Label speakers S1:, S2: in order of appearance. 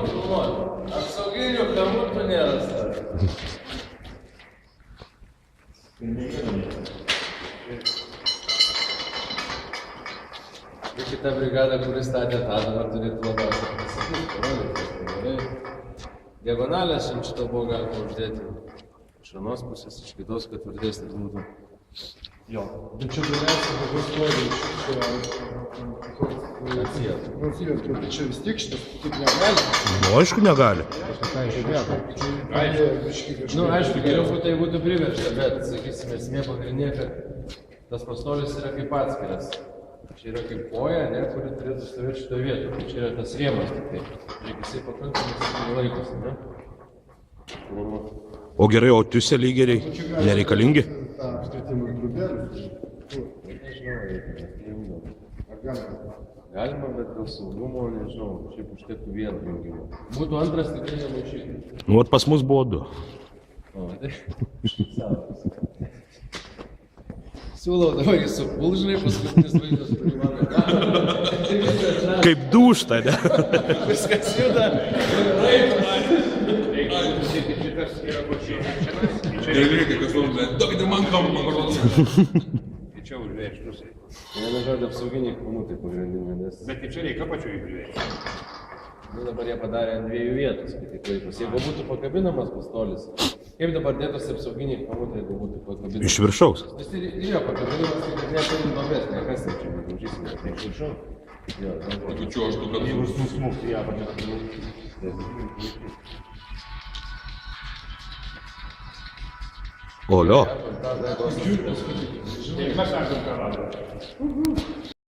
S1: kilnuoti. Apsauginių kamutų nerasta. Ir kita brigada, kuris statė tą, dabar turėtų labiausiai pasakyti, gerai. Diagonalės ant šito buvo galima uždėti iš vienos pusės, iš kitos, kad tvirtesnis būtų.
S2: Jo. Bet čia galiausiai dabar stovi šitas, bet čia vis tiek šitas taip negali.
S3: Nu, aišku, negali.
S1: Nu, aišku, geriau būtų, tai būtų priversta, bet, sakysime, esmė pagrindinė, kad tas pastolis yra kaip atskiras. Čia yra kaip koja, ne, kuri turėtų stovėti šitoje vietoje. Čia yra tas rėmas tik tai. Žiūrėk, jisai pakankamai laikosi, ne?
S3: O gerai, o tiusia lygeriai nereikalingi?
S2: Ta, apskritimas grūdėlis.
S1: Galima, bet dėl saugumo, nežinau, šiaip užtektų vieno jungimo. Būtų antras, tikrai nemaišytų.
S3: Nu, vat pas mus buvo du.
S1: O, tai? Siūlau dabar jį supul, žinai, paskutinis vaizdas, kurį mano.
S3: Kaip dūšta, ne?
S1: Viskas juda.
S4: Nereikia, kas nors, bet duokite man kampą, parodau.
S5: Čia užvėš, rusai.
S1: Vienu žodžiu, apsauginiai kamutai pagrindinė, nes...
S5: Bet kaip čia reikia pačiu įvėš.
S1: Nu, dabar jie padarė ant dviejų vietų, skaityk laikus. Jeigu būtų pakabinamas pastolis, kaip dabar dėtos apsauginiai kamutai, jeigu būtų pakabinamas?
S3: Iš viršaus.
S1: Vis ir jo, pakabinamas, tai neturi duobės, nekas tai čia nedaužysime, tai iš viršaus. Jo,
S4: Tu čia aš tu kad
S1: nusmukti ją pačią.
S3: Olio.
S5: Mes esam ką